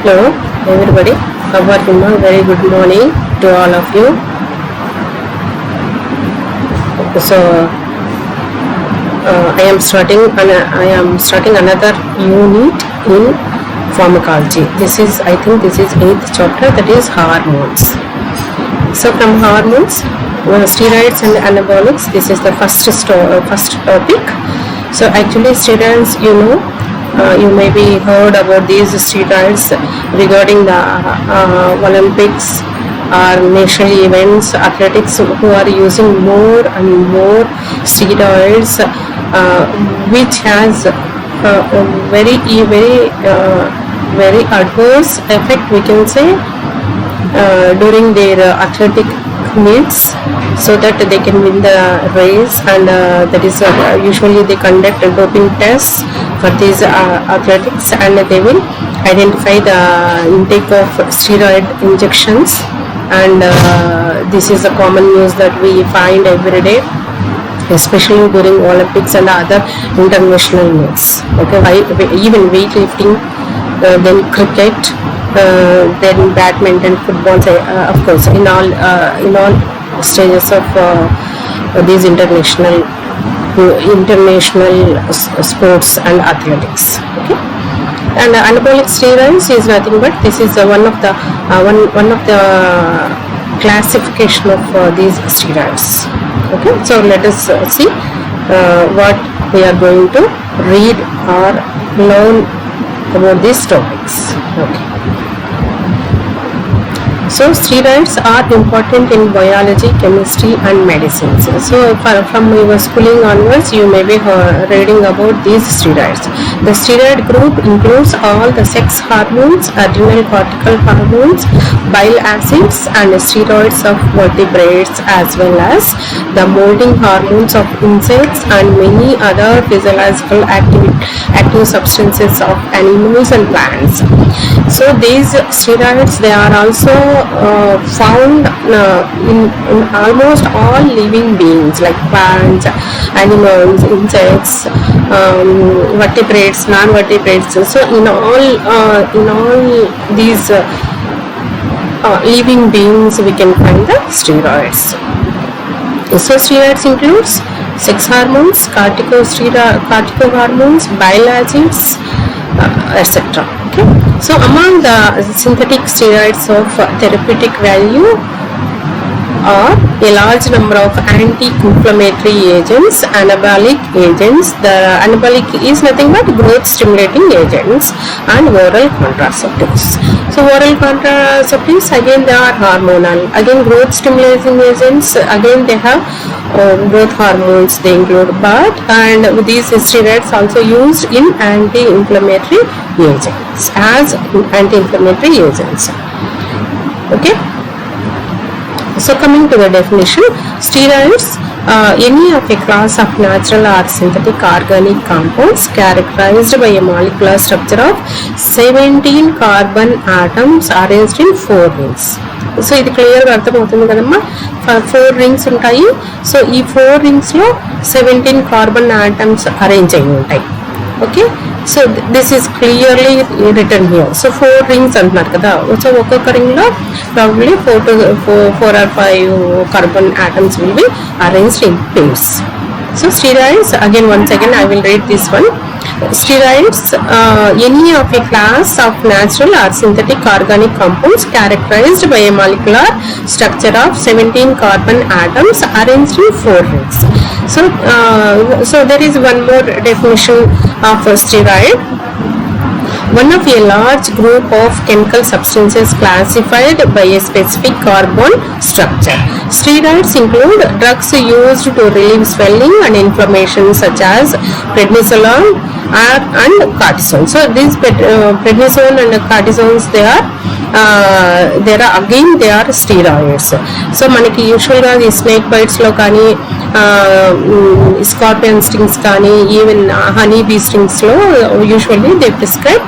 Hello everybody, how are you? Very good morning to all of you. So I am starting another unit in pharmacology. I think this is 8th chapter, that is hormones. So from hormones, steroids and anabolics, this is the first topic. So actually steroids, you may be heard about these steroids regarding the Olympics or national events, athletics who are using more and more steroids, which has a very adverse effect, we can say, during their athletic meets, so that they can win the race, and that is usually they conduct doping tests for these athletics, and they will identify the intake of steroid injections, and this is a common news that we find every day, especially during Olympics and other international meets. Okay, even weightlifting, then cricket, then badminton, football, of course, in all stages of these international sports and athletics. Okay, and anabolic steroids is nothing but this is one of the classification of these steroids. Okay, so let us see what we are going to read or learn about these topics. Okay. So steroids are important in biology, chemistry and medicine. So from your schooling onwards, you may be reading about these steroids. The steroid group includes all the sex hormones, adrenal cortical hormones, bile acids and steroids of vertebrates, as well as the molding hormones of insects and many other physiological active substances of animals and plants. So these steroids, they are also found in almost all living beings like plants, animals, insects, vertebrates, non-vertebrates. So in all these living beings we can find the steroids. So steroids includes sex hormones, cortico hormones, bile acids, etc. Okay. So among the synthetic steroids of therapeutic value are a large number of anti-inflammatory agents, anabolic agents. The anabolic is nothing but growth stimulating agents, and oral contraceptives. So oral contraceptives, again they are hormonal. Again growth stimulating agents, again they have growth hormones they include, and these steroids also used in anti-inflammatory agents as anti-inflammatory agents. Okay. So coming to the definition, steroids, any of a class of natural or synthetic organic compounds characterized by a molecular structure of 17 carbon atoms arranged in 4 rings. So ఇది క్లియర్గా అర్థమవుతుంది కదమ్మా, 4 rings ఉంటాయి. So ఈ 4 రింగ్స్లో 17 carbon atoms arrange అయి ఉంటాయి. Okay, so this is clearly return here. So 4 rings అంటున్నారు కదా, సో ఒక్కొక్క రింగ్లో probably 4 or 5 carbon atoms will be arranged in pairs. So steroids, once again I will read this one. Steroids, any of a class of natural or synthetic organic compounds characterized by a molecular structure of 17 carbon atoms arranged in 4 rings. So there is one more definition of a steroid. One of a large group of chemical substances classified by a specific carbon structure. Steroids include drugs used to relieve swelling and inflammation, such as prednisolone and cortisone. So these prednisone and cortisones, they are steroids. So మనకి యూజువల్గా ఈ snake బైట్స్లో కానీ, scorpion stings కానీ, even honey bee స్టింగ్స్లో usually they prescribe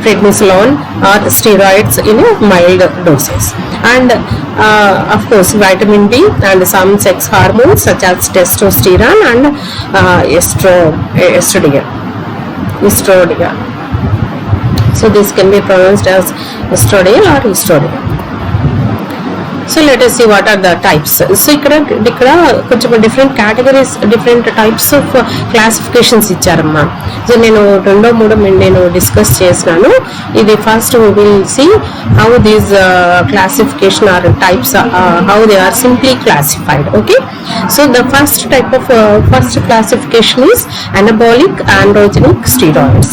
prednisolone or steroids in a mild doses. And of course vitamin B and some sex hormones such as testosterone and estrogen. So this can be pronounced as estradiol or estradiol. So let us see what are the types. So ఇక్కడ కొంచెం different categories, different types of classifications ఇచ్చారమ్మా. So నేను 2-3 నేను discuss చేసినాను. ఇది first will see how these classification or types, how they are simply classified. Okay, so the first type of first classification is anabolic androgenic steroids,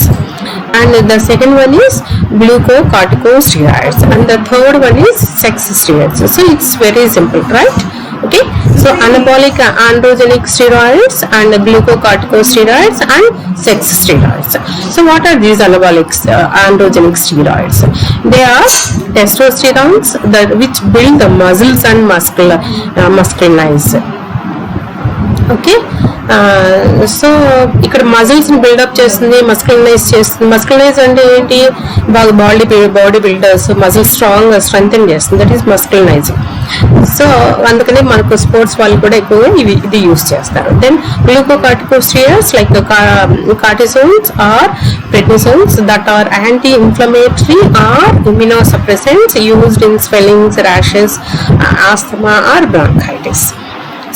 and the second one is glucocorticosteroids, and the third one is sex steroids. So it's very simple, right? Okay, so anabolic androgenic steroids and glucocorticosteroids and sex steroids. So what are these anabolic androgenic steroids? They are testosterone which build the muscles and musculinize. Okay, so ఇక్కడ muscles ని buildup చేస్తుంది, మస్కులనైజ్ చేస్తుంది. మస్కులనైజ్ అంటే ఏంటి? బాగా body builders muscle స్ట్రెంగ్ చేస్తుంది, that is మస్కులనైజింగ్. So అందుకని మనకు స్పోర్ట్స్ వాళ్ళు కూడా ఎక్కువగా ఇది యూజ్ చేస్తారు. Then glucocorticosteroids like cortisones or prednisones that are anti inflammatory or immunosuppressants used in swellings, rashes, asthma or bronchitis.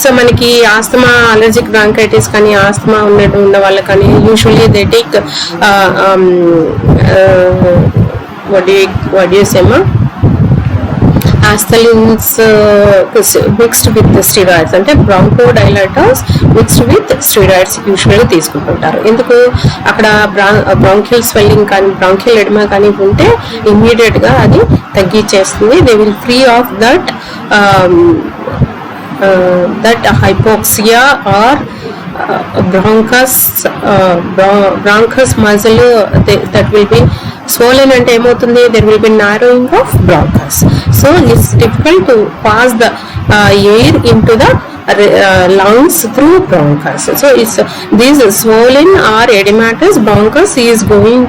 So మనకి ఆస్తమా, అలర్జిక్ బ్రాంకైటిస్ కానీ ఆస్తమా ఉన్న వాళ్ళకి కానీ usually they take what do you say ma, Asthalins mixed with steroids, అంటే bronchodilators mixed with steroids యూజువల్గా తీసుకుంటుంటారు. ఎందుకు? అక్కడ బ్రాంకియల్ స్వెల్లింగ్ కానీ బ్రాంకియల్ ఎడిమా కానీ ఉంటే ఇమ్మీడియట్గా అది తగ్గించేస్తుంది. They will free of that hypoxia or bronchus muscle that will be swollen అంటే ఏమవుతుంది? there will be narrowing of bronchus, so it's difficult to pass the air into the lungs through bronchus. So it's this swollen or edematous bronchus is going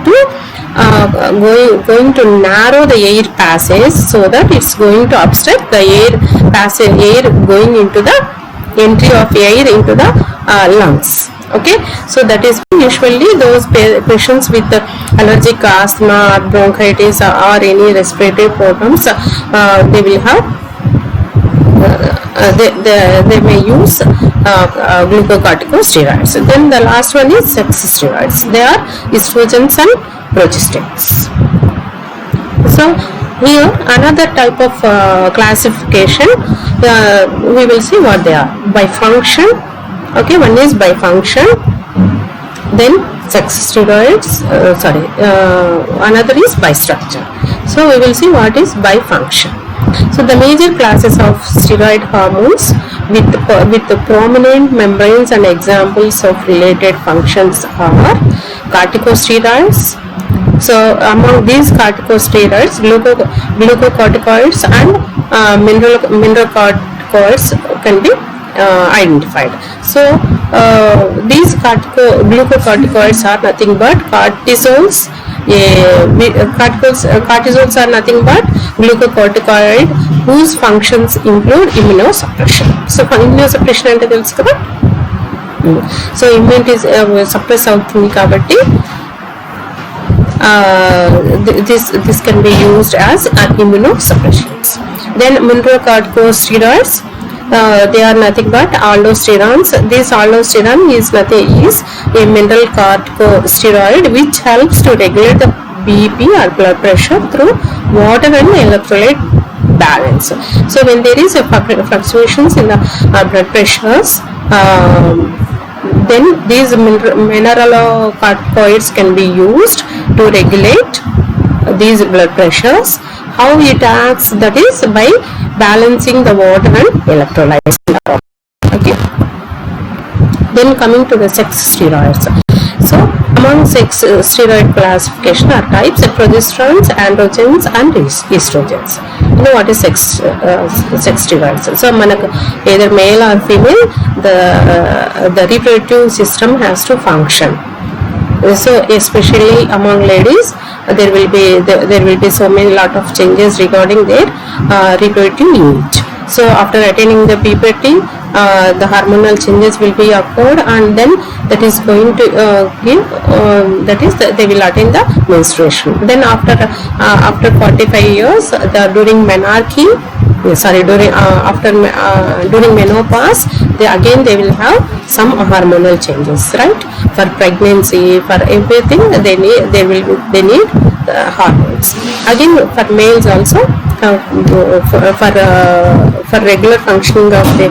to narrow the air passage, so that it's going to obstruct the air going into the entry of air into the lungs. Okay, so that is usually those patients with allergic asthma or bronchitis or any respiratory problems, they will have they may use glucocorticosteroids. Then the last one is sex steroids. They are estrogens and progestins. So here another type of classification, we will see what they are. By function, okay, one is by function, then sex steroids, another is by structure. So we will see what is by function. So the major classes of steroid hormones with the prominent membranes and examples of related functions are corticosteroids. So among these corticosteroids, glucocorticoids and mineralocorticoids can be identified. So these glucocorticoids are nothing but cortisols. Cortisols are nothing but glucocorticoid whose functions include immunosuppression. So immunosuppression ante telusu kada. So immunity suppress avutundi kabatti this can be used as immunosuppressants. Then mineralocorticosteroids, they are nothing but aldosterons. This aldosterone is a mineral corticosteroid which helps to regulate the BP or blood pressure through water and electrolyte balance. So when there is a fluctuations in the blood pressures, then these mineralocorticoids can be used to regulate these blood pressures. How it acts? That is by balancing the water and electrolytes. Okay. Then coming to the sex steroids. So among sex steroid classification are types: progesterones, androgens, and estrogens. You know what is sex steroids? So manaku either male or female, the reproductive system has to function. So especially among ladies, there will be so many lot of changes regarding their reproductive age. So after attaining the puberty, the hormonal changes will be occurred, and then that is going to give they will attain the menstruation. Then after 45 years, during menarche, during menopause, they will have some hormonal changes, right? For pregnancy, for everything, they need hormones. Again, for males also, for regular functioning of the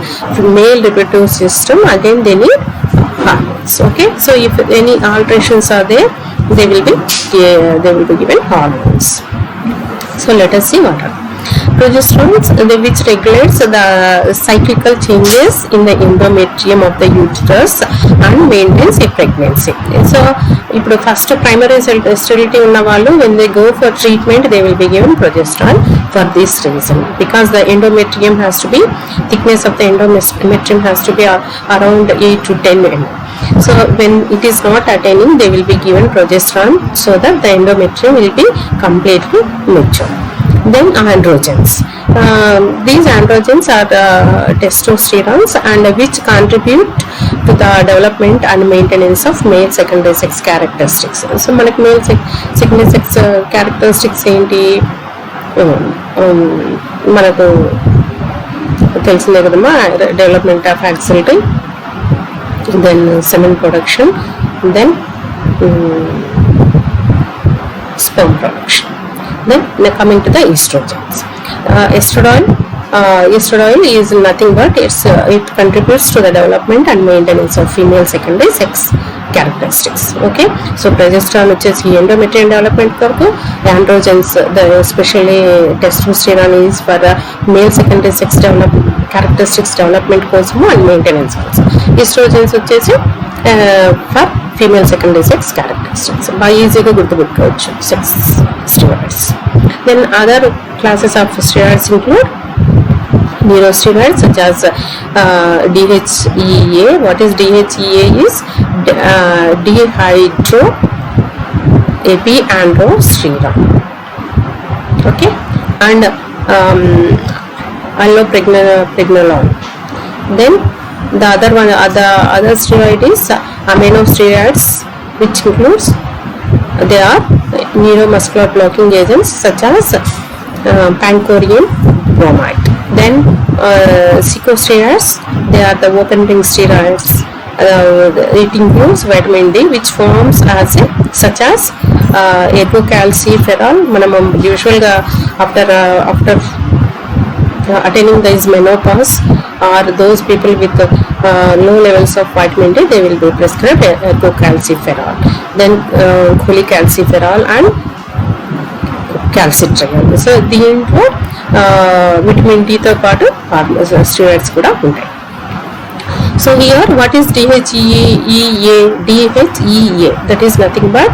male reproductive system, again they need hormones. Okay, so if any alterations are there, they will be given hormones. So let us see what are progesterones, which regulates the cyclical changes in the endometrium of the uterus and maintains a pregnancy. So ఇప్పుడు first primary sterility ఉన్న వాళ్ళు, when they go for treatment, they will be given progesterone for this reason, because the endometrium has to be, thickness of the endometrium has to be around 8 to 10 mm. So when it is not attaining, they will be given progesterone so that the endometrium will be completely mature. Then androgens. These androgens are testosterons, and which contribute to the development and maintenance of male secondary sex characteristics. So మనకి male secondary sex characteristics ఏంటి, మనకు తెలిసిందే కదమ్మా. Development of యాక్సిలిటీ, then semen production, then sperm production. Then coming to the estrogens. Estradiol is nothing but it contributes to the development and maintenance of female secondary sex characteristics. Okay, so progesterone వచ్చేసి endometrium development కొరకు, androgens, especially testosterone is for male secondary sex characteristics development కోసము and maintenance also. Estrogens వచ్చేసి for female secondary sex characteristics. బాగా ఈజీగా గుర్తుపెట్టుకోవచ్చు sex steroids. Then other classes of steroids include neurosteroids such as DHEA. What is DHEA? Is dihydroepiandrosterone. Okay, and allopregnanolone. Then the other steroid is aminosteroids, which includes, they are neuromuscular blocking agents such as pancuronium bromide. Then corticosteroids, they are the open ring steroids. It includes vitamin D, which forms as such as ergocalciferol. Manam usually after attaining this menopause, or those people with low levels of vitamin D, they will be prescribed ergocalciferol. Then cholecalciferol and calcitriol. So దీంట్లో vitamin డితో పాటు steroids కూడా ఉంటాయి. So here, what is DHEA? DHEA, that is nothing but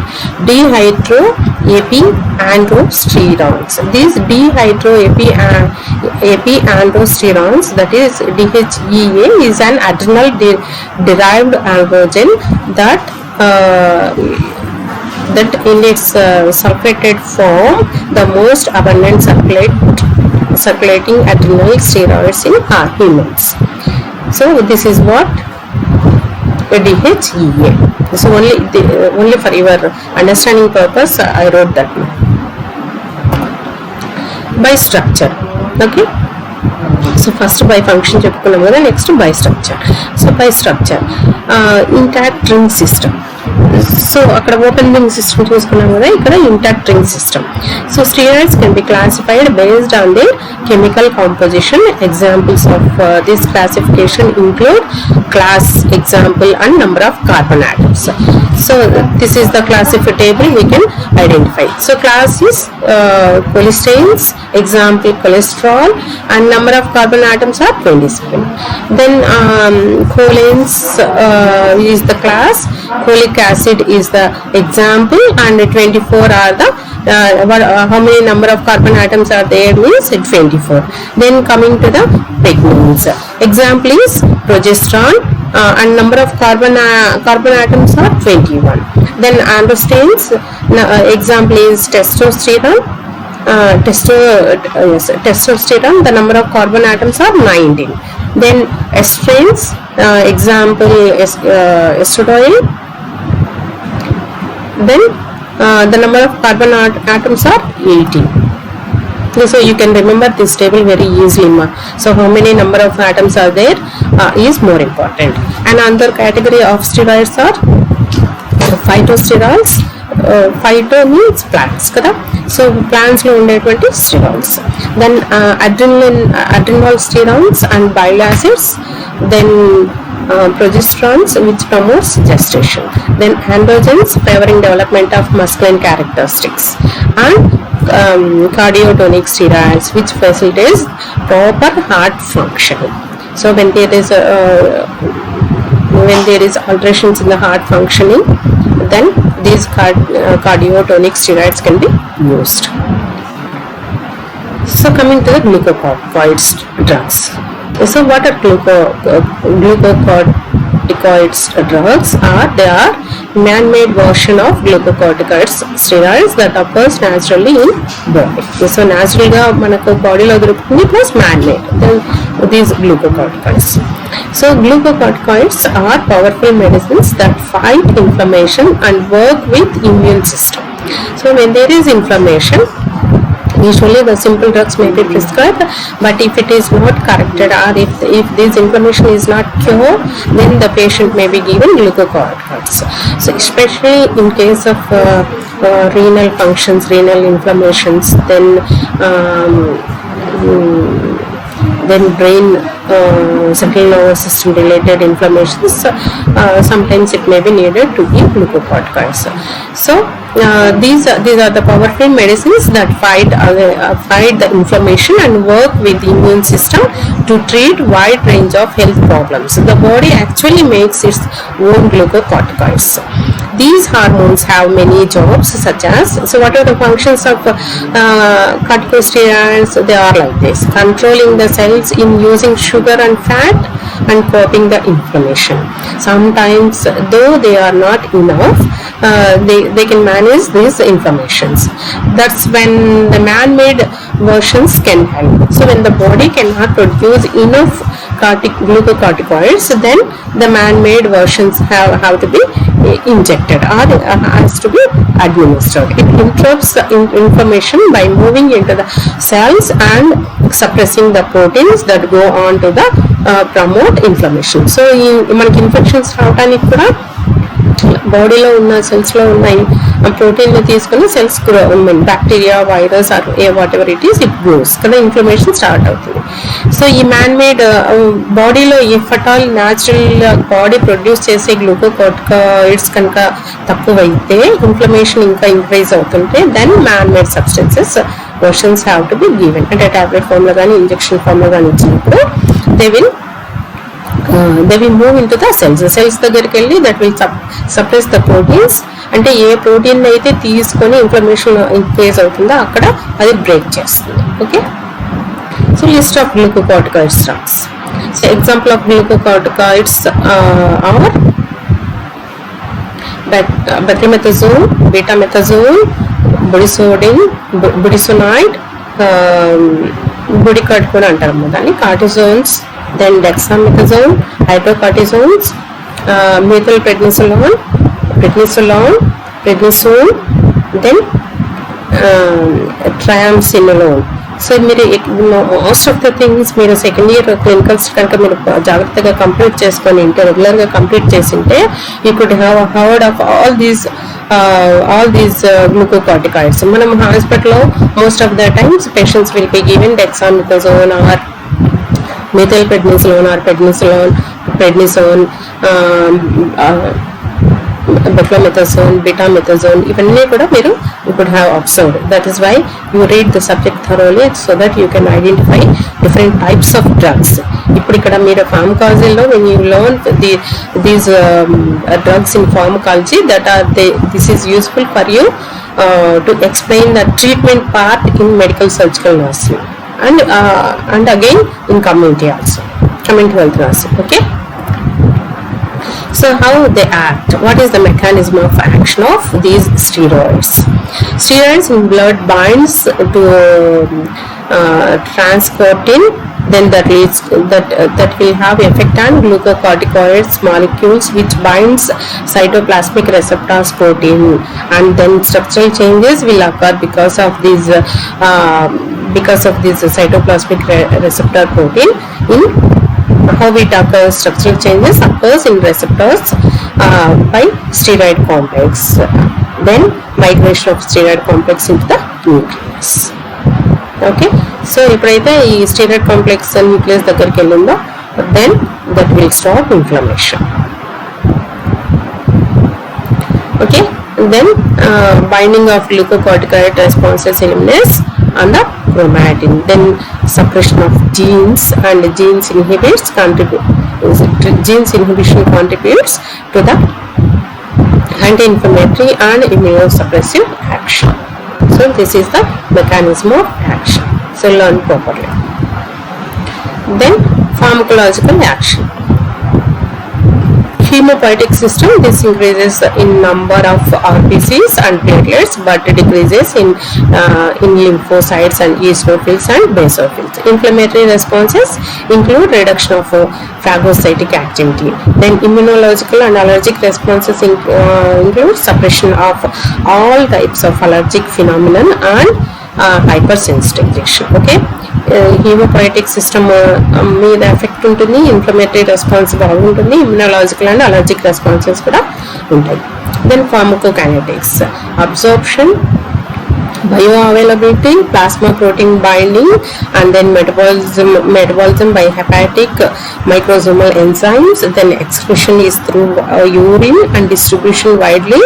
dihydroepiandrosterones. These dihydroepiandrosterones, that is DHEA, is an adrenal derived androgen that in its sulfated form, the most abundant circulating adrenal steroids in humans. So this is what DHEA. So only for your understanding purpose, I wrote that. By structure. Okay, so first by function చెప్పుకున్నాం కదా, next by structure. So by structure, intact ring system. So అక్కడ open ring system చూసుకున్నాం కదా, ఇక్కడ intact ring system. So steroids can be classified based on their chemical composition. Examples of this classification include class, example, and number of carbon atoms. So this is the classification table we can identify. So class is cholesterols, example cholesterol, and number of carbon atoms are 27. Then cholines is the class, cholic acid is the example, and 24 are the how many number of carbon atoms are there means 24. Then coming to the pigments, example is progesterone, and number of carbon atoms are 21. Then androgens, example is testosterone. Testosterone, the number of carbon atoms are 19. Then estrins, example estradiol. Then the number of carbon atoms are 18. So you can remember this table very easily. So how many number of atoms are there is more important. And another category of steroids are phytosterols. Phyto means plants kada. So plants lo undetvanti steroids. Then adrenal steroids and bile acids. Then progesterones, which promotes gestation. Then androgens favoring development of masculine characteristics. And cardiotonic steroids, which facilitates proper heart function. So when there is alterations in the heart functioning, then these cardiotonic steroids can be used. So coming to the glucocorticoid drugs. So what are glucocorticoids drugs are? They are man-made version of glucocorticoids steroids that occurs naturally in body. So natural ga manaku body lo dorukutundi plus man-made, these glucocorticoids. So glucocorticoids are powerful medicines that fight inflammation and work with immune system. So when there is inflammation, usually the simple drugs may be prescribed, but if it is not corrected or if this inflammation is not cured, then the patient may be given glucocorticoids. So especially in case of renal functions, renal inflammations, then brain central nervous system related inflammations, sometimes it may be needed to give glucocorticoids. So these are the powerful medicines that fight the inflammation and work with the immune system to treat wide range of health problems. The body actually makes its own glucocorticoids. These hormones have many jobs, such as, so what are the functions of corticosteroids? They are like this: controlling the cells in using sugar and fat and curbing the inflammation. Sometimes, though they are not enough, they can manage these inflammations. That's when the man-made versions can help. So when the body cannot produce enough glucocorticoids, then the man-made versions have to be injected or has to be administered. It interrupts the inflammation by moving into the cells and suppressing the proteins that go on to the promote inflammation. So మనకి infections రావడానికి కూడా బాడీలో ఉన్న సెల్స్లో ఉన్న ప్రోటీన్ని తీసుకుని cells bacteria, virus or whatever it is, it grows కదా, ఇన్ఫ్లమేషన్ స్టార్ట్ అవుతుంది. సో ఈ మ్యాన్ మేడ్ బాడీలో if at all natural body produce చేసే గ్లూకోకార్టికాయిడ్స్ కనుక తక్కువైతే, ఇన్ఫ్లమేషన్ ఇంకా ఇంక్రీజ్ అవుతుంటే, then man made substances versions have to be given. అంటే టాబ్లెట్ ఫామ్లో కానీ ఇంజెక్షన్ ఫామ్లో కానీ ఇచ్చినప్పుడు they will move into the cells దగ్గరికి వెళ్ళి that will suppress the proteins. అంటే ఏ ప్రోటీన్ అయితే తీసుకొని ఇన్ఫ్లమేషన్ ఇంక్రీజ్ అవుతుందో అక్కడ అది బ్రేక్ చేస్తుంది. Okay, so list of glucocorticoids drugs. So example of glucocorticoids are betamethasone, betamethasone, budesonide, Budecort కూడా అంటారు దాన్ని, cortisones, then dexamethasone, hydrocortisones, methyl prednisolone, prednisone, then triamcinolone. సో మీరు మోస్ట్ ఆఫ్ ద థింగ్స్ మీరు సెకండ్ ఇయర్ క్లినికల్స్ కనుక మీరు జాగ్రత్తగా complete చేసుకొని ఉంటే, రెగ్యులర్గా కంప్లీట్ చేసింటే, you could have heard of all these glucocorticoids. మనం హాస్పిటల్లో most of the times patients will be given dexamethasone are methyl prednisolone or prednisone, beclomethasone, betamethasone, ఇవన్నీ కూడా మీరు you could have observed. That is why you read the subject thoroughly so that you can identify different types of drugs. ఇప్పుడు ఇక్కడ మీరు pharmacology-లో when you learn these drugs in pharmacology, this is useful for you to explain the treatment part in medical surgical nursing and again in community also, community health nursing. Okay, so how they act, what is the mechanism of action of these steroids? Steroids in blood binds to transportin then that will have effect on glucocorticoids molecules which binds cytoplasmic receptors protein, and then structural changes will occur because of this cytoplasmic receptor protein. In how it occurs, structural changes occurs in receptors by steroid complex, then migration of steroid complex into the nucleus. Okay, so ఎప్పుడైతే ఈ steroid complex nucleus దగ్గరికి వెళ్ళిందో, then that will stop inflammation. Okay, then binding of glucocorticoid responses eliminates on the chromatin, then suppression of genes, and genes inhibition contributes to the anti-inflammatory and immunosuppressive action. So this is the mechanism of action. So learn properly. Then pharmacological action. Hemopoietic system, this increases in number of RBCs and platelets but decreases in lymphocytes and eosinophils and basophils. Inflammatory responses include reduction of phagocytic activity. Then immunological and allergic responses include suppression of all types of allergic phenomenon and hypersensitivity. Okay, haemopoietic system మీద effect ఉంటుంది, inflammatory response బాగుంటుంది, immunological and allergic responses కూడా ఉంటాయి. Then pharmacokinetics, absorption, bioavailability, plasma protein binding, and then metabolism by hepatic microsomal enzymes, then excretion is through urine and distribution widely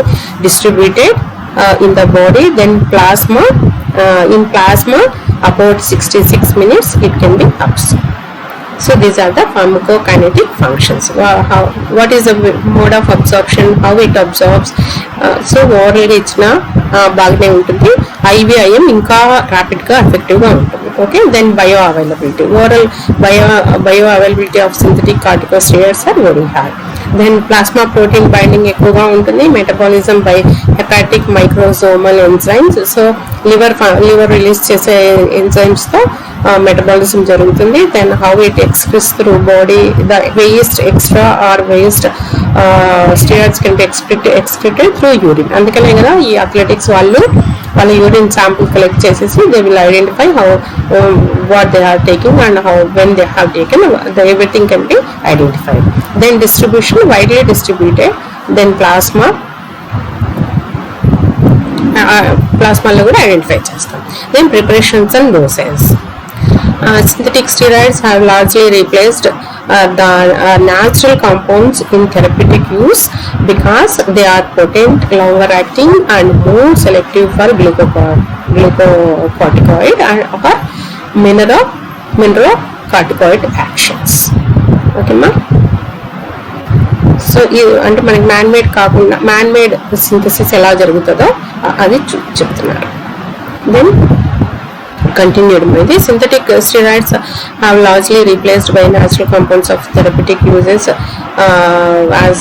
distributed in the body, then plasma in plasma about 66 minutes it can be absorbed. So these are the pharmacokinetic functions. What is the mode of absorption, how it absorbs? So oral ఇచ్చిన బాగానే ఉంటుంది, IVIM ఇంకా ర్యాపిడ్గా ఎఫెక్టివ్గా ఉంటుంది. Okay, then bioavailability, oral bioavailability of synthetic corticosteroids are very high. Then plasma protein binding ఎక్కువగా ఉంటుంది, metabolism by hepatic microsomal enzymes. So liver release చేసే ఎంజైమ్స్తో మెటబాలిజం జరుగుతుంది. Then how it express through body, the waste extra or waste steroids can be excreted through urine. అందుకనే కదా ఈ athletics వాళ్ళ urine sample collect చేసేసి they will identify how what they are taking and how when they have taken, everything can be identified. Then distribution, widely distributed. Then plasma lo kuda identify chestam. Then preparations and doses. Synthetic steroids have largely replaced the natural compounds in therapeutic use because they are potent, longer acting and more selective for glucocorticoid and or mineralocorticoid actions. Okay ma. So అంటే మనకి man-made కాకుండా man-made synthesis ఎలా జరుగుతుందో అది చెప్తున్నారు. Then continued maybe synthetic steroids have largely replaced by natural compounds of therapeutic uses as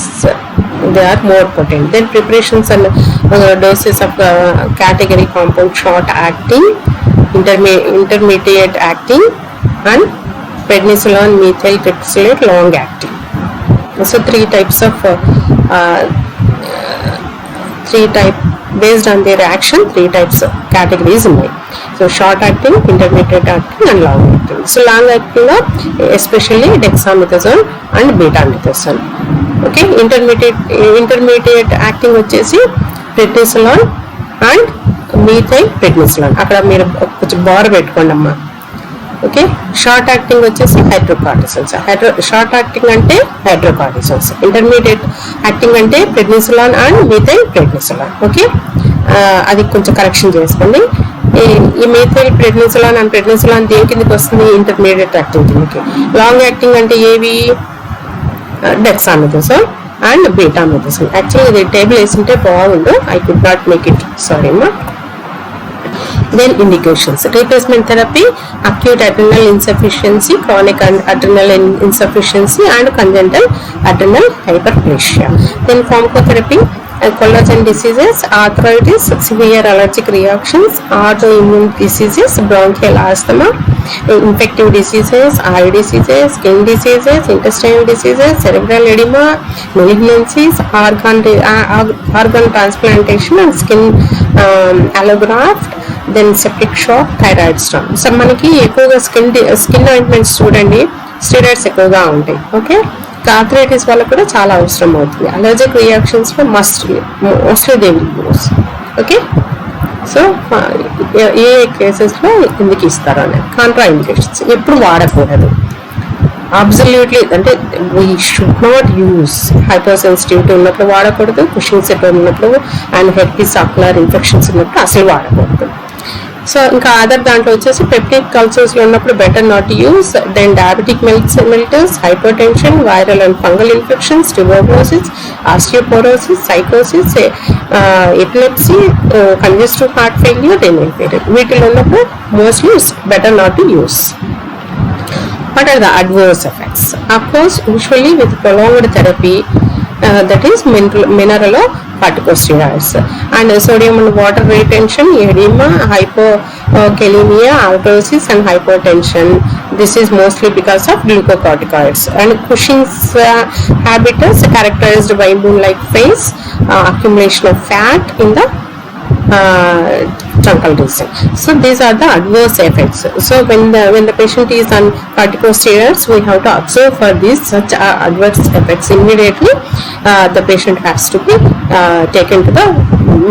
they are more potent. Then preparations and doses of category compound, short acting, intermediate acting and prednisolone, methyl triptylate, long acting. So three types based on their action, three types of categories in it. So short acting, intermediate acting and long acting. So long acting especially dexamethasone and betamethasone. Okay, intermediate acting వచ్చేసి prednisolone and methyl prednisolone. అక్కడ మీరు కొంచెం bar పెట్టుకోండి అమ్మా. Okay, short acting వచ్చేసి హైడ్రోకార్టిసోన్స్. Short acting అంటే హైడ్రోకార్టిసోన్స్, intermediate acting అంటే ప్రెడ్నిసోలాన్ and methyl ప్రెడ్నిసోలాన్. Okay, అది కొంచెం కరెక్షన్ చేసుకోండి. ఈ మిథైల్ ప్రెడ్నిసోలాన్ అండ్ ప్రెడ్నిసోలాన్ దేని కిందకి వస్తుంది? ఇంటర్మీడియట్ యాక్టింగ్ కిందకి. లాంగ్ యాక్టింగ్ అంటే ఏవి? Dexamethasone and betamethasone. యాక్చువల్లీ ఇది టేబుల్ వేసింటే బాగుండు, I could not make it, sorry అమ్మా. Then indications: replacement therapy, acute adrenal insufficiency, chronic adrenal insufficiency and congenital adrenal hyperplasia. Then pharmacotherapy, collagen diseases, arthritis, severe allergic reactions, autoimmune diseases, bronchial asthma, infective diseases, eye diseases, skin diseases, intestinal diseases, cerebral edema, malignancies, organ transplantation and skin allograft, then septic shock, thyroid storm. So మనకి ఎక్కువగా skin ointments చూడండి, steroids ఎక్కువగా ఉంటాయి. Okay, arthritis వల్ల కూడా చాలా అవసరం అవుతుంది. అలర్జిక్ రియాక్షన్స్ లో mostly they will use. Okay, so A cases లో ఎందుకు ఇస్తారు అనేది కాంట్రా ఇండికేషన్స్. ఎప్పుడు వాడకూడదు అబ్సల్యూట్లీ, అంటే we should not use. Hyper sensitivity ఉన్నప్పుడు వాడకూడదు, కుషింగ్ సిండ్రోమ్ ఉన్నప్పుడు అండ్ హెర్పిస్ ఆక్యులర్ ఇన్ఫెక్షన్స్ ఉన్నప్పుడు అసలు వాడకూడదు. సో ఇంకా అదర్ దాంట్లో వచ్చేసి పెప్టిక్ అల్సర్స్ లో ఉన్నప్పుడు better not use. Then diabetic mellitus, hypertension, viral and fungal infections, tuberculosis, osteoporosis, సైకోసిస్, epilepsy, congestive heart failure, renal failure, వీటిలో ఉన్నప్పుడు mostly better not to use. What are the adverse effects? Of course, usually with prolonged therapy, that is mineralocorticosteroids, and sodium and water retention, edema, hypokalemia, alkalosis and hypertension. This is mostly because of glucocorticoids. And Cushing's habitus characterized by moon-like face, accumulation of fat in the truncal region. So these are the adverse effects. So when the patient is on corticosteroids, we have to observe for these such adverse effects immediately. The patient has to be taken to the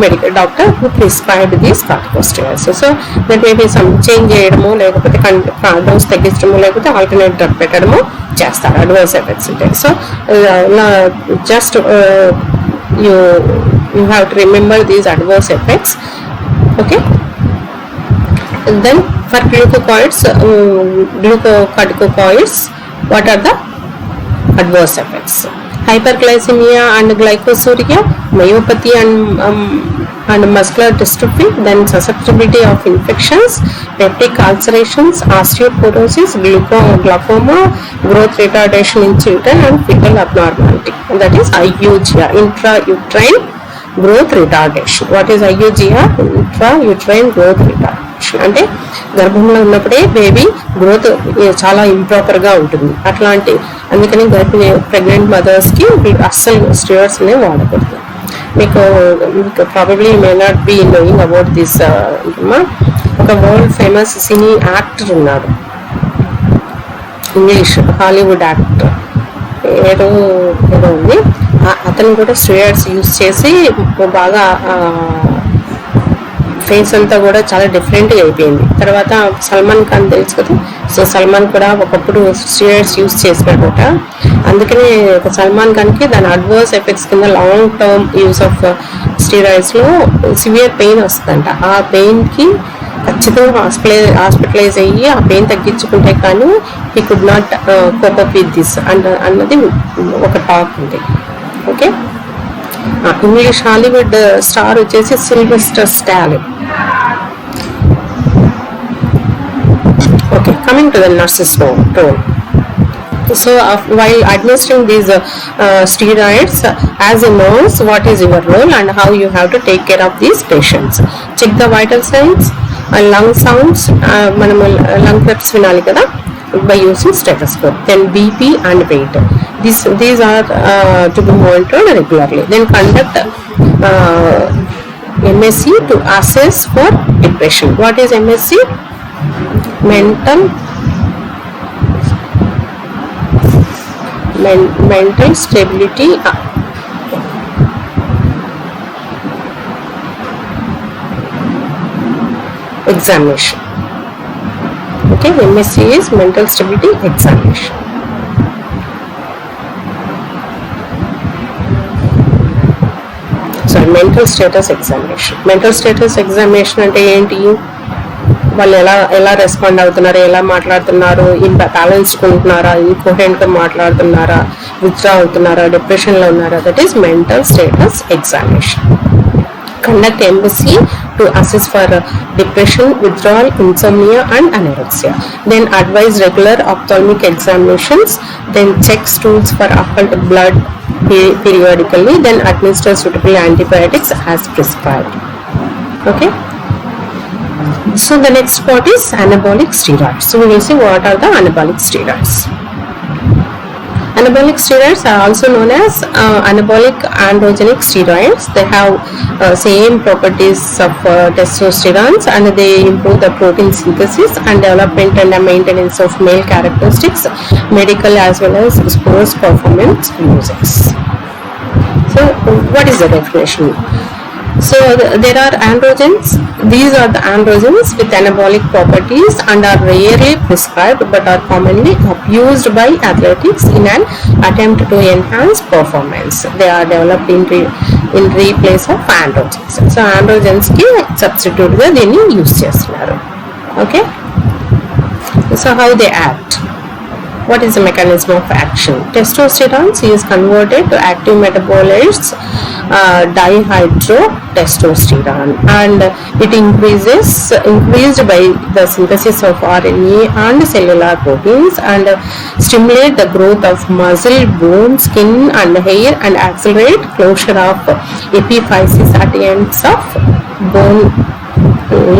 medical doctor who prescribed these corticosteroids. So there may be some change చేయడము, లేకపోతే dose తగ్గించడము, లేకపోతే alternate drug పెట్టడము చేస్తారు. Adverse effects ఉంటాయి. So just you have to remember these adverse effects. Okay, and then for glucocorticoids, what are the adverse effects? Hyperglycemia and glycosuria, myopathy and muscular dystrophy, then susceptibility of infections, peptic ulcerations, osteoporosis, glaucoma, growth retardation in children and fetal abnormality. That is IUGR, intrauterine growth retardation. What is IUGR? Intrauterine growth retardation. అంటే గర్భంలో ఉన్నప్పుడే baby growth చాలా ఇంప్రాపర్గా ఉంటుంది. అట్లాంటి అందుకని pregnant మదర్స్కి అస్సలు steroids అనేవి వాడకూడదు. మీకు probably may not be knowing about this. ఒక వరల్డ్ ఫేమస్ సినీ యాక్టర్ ఉన్నాడు, ఇంగ్లీష్ హాలీవుడ్ యాక్టర్, ఏదో ఉంది. అతను కూడా స్టెరాయిడ్స్ యూజ్ చేసి బాగా ఫేస్ అంతా కూడా చాలా డిఫరెంట్గా అయిపోయింది. తర్వాత సల్మాన్ ఖాన్ తెలుసు కదా, సో సల్మాన్ కూడా ఒకప్పుడు స్టెరాయిడ్స్ యూజ్ చేసినమాట. అందుకని సల్మాన్ ఖాన్కి దాని అడ్వర్స్ ఎఫెక్ట్స్ కింద లాంగ్ టర్మ్ యూజ్ ఆఫ్ స్టెరాయిడ్స్లో సివియర్ పెయిన్ వస్తుందంట. ఆ పెయిన్కి ఖచ్చితంగా హాస్పిటలైజ్ అయ్యి ఆ పెయిన్ తగ్గించుకుంటే కానీ he could not cope up with this అన్నది ఒక టాక్ ఉంది. ఓకే, ఇంగ్లీష్ హాలీవుడ్ స్టార్ వచ్చేసి Sylvester Stallone. Okay, coming to the nurses role. So while administering these steroids, as a nurse, what is your role and how you have to take care of these patients? Check the vital signs, lung sounds, మనము lung preps వినాలి కదా, by using stethoscope. Then BP and weight. These are to be monitored regularly. Then conduct M.Sc to assess for depression. What is M.Sc? Mental stability examination. Okay, M.Sc is mental stability examination. Sorry, mental status examination. Mental status examination అంటే ఏంటి? వాళ్ళు ఎలా respond అవుతున్నారు, ఎలా మాట్లాడుతున్నారు, balanced ఉంటున్నారా, ఇన్కోహెరెంట్గా మాట్లాడుతున్నారా, withdraw అవుతున్నారా, డిప్రెషన్లో ఉన్నారా, that is mental status examination. Conduct M.Sc to assess for depression, withdrawal, insomnia and anorexia. Then advise regular ophthalmic examinations. Then check stools for occult blood periodically. Then administer suitable antibiotics as prescribed. Okay. So the next part is anabolic steroids. So we will see what are the anabolic steroids. Anabolic steroids are also known as anabolic androgenic steroids. They have same properties of testosterone, and they improve the protein synthesis and development and maintenance of male characteristics, medical as well as sports performance uses. So what is the definition? So there are androgens. These are the androgens with anabolic properties and are rarely prescribed but are commonly abused by athletics in an attempt to enhance performance. They are developed in replace of androgens. So androgens ki substitute ga deenni use chestunaru. Okay. So how they act? What is the mechanism of action? Testosterone is converted to active metabolites dihydrotestosterone, and it increased by the synthesis of RNA and cellular proteins, and stimulate the growth of muscle, bone, skin and hair, and accelerate closure of epiphysis at the ends of bone.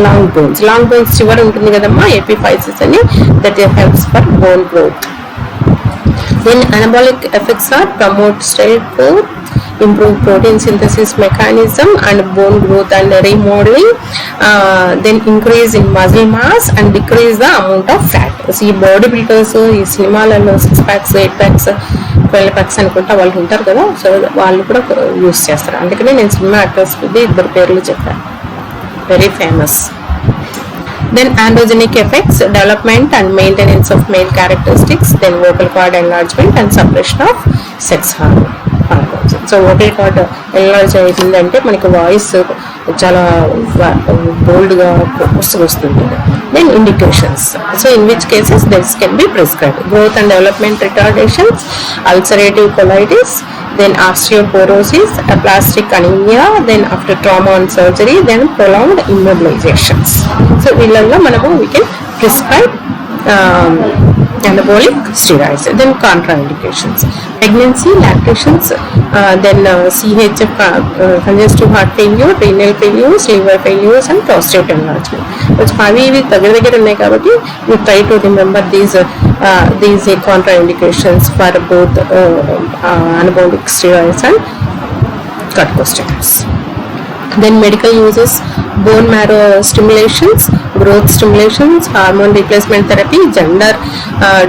Long bones చివర ఉంటుంది కదమ్మా epiphysis అని, that helps for bone growth. Then anabolic effects are promote steroid growth, improve protein synthesis mechanism and bone growth and remodeling, then increase in muscle mass and decrease the amount of fat. So ఈ body builders ఈ సినిమాలలో 6 packs 8 packs 12 packs అనుకుంటా వాళ్ళు ఉంటారు కదా, so వాళ్ళు కూడా use చేస్తారు. అందుకనే నేను సినిమా యాక్టర్స్ ఇద్దరు పేర్లు చెప్పాను, very famous. Then androgenic effects, development and maintenance of male characteristics, then vocal cord enlargement and suppression of sex hormones. So vocal cord enlarge అయిందంటే మనకి వాయిస్ చాలా బోల్డ్గా వస్తుంది. Then indications, so in which cases this can be prescribed: growth and development retardations, ulcerative colitis, then osteoporosis, aplastic anemia, then after trauma and surgery, then prolonged immobilizations. So వీళ్ళల్లో మనము we can prescribe anabolic steroids. Then contraindications: pregnancy, lactations, then CHF, congestive heart failure, renal failures, liver failures and prostate enlargement. So అవి దగ్గర ఉన్నాయి కాబట్టి we try to remember these contraindications for both anabolic steroids and corticosteroids. Then medical uses: bone marrow stimulations, growth stimulations, hormone replacement therapy, gender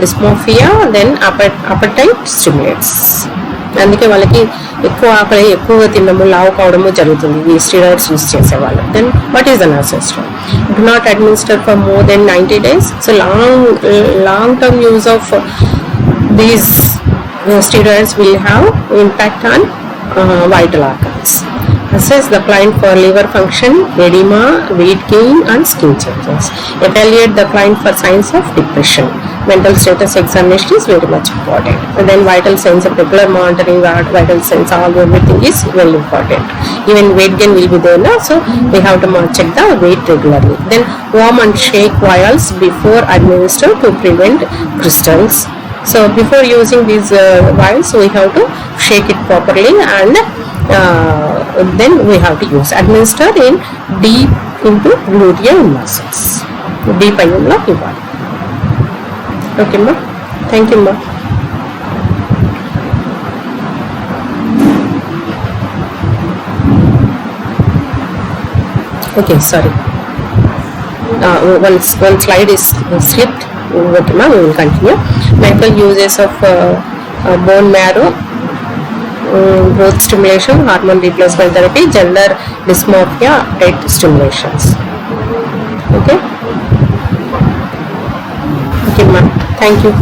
dysmorphia, then appetite stimulates. అందుకే వాళ్ళకి ఎక్కువ ఆకలి ఎక్కువగా తినడము లావు కావడము జరుగుతుంది ఈ స్టీరాయిడ్స్ యూస్ చేసేవాళ్ళు. Then what is the nurses do not administer for more than 90 days. So long term use of these steroids will have impact on vital organs. Assess the client for liver function, edema, weight gain and skin changes. Evaluate the client for signs of depression. Mental status examination is very much important. And then vital signs of regular monitoring, vital signs, all everything is very important. Even weight gain will be there now, so we have to check the weight regularly. Then warm and shake vials before administer to prevent crystals. So before using these vials, we have to shake it properly, and then we have to administer in deep into gluteal muscles. Deep ayunla ivali. Okay ma, thank you ma. Okay, sorry, one slide is slipped. Okay ma, we will continue. Medical uses of bone marrow, growth stimulation, hormone replacement therapy, gender dysmorphia, appetite stimulations. Okay, okay ma'am, thank you.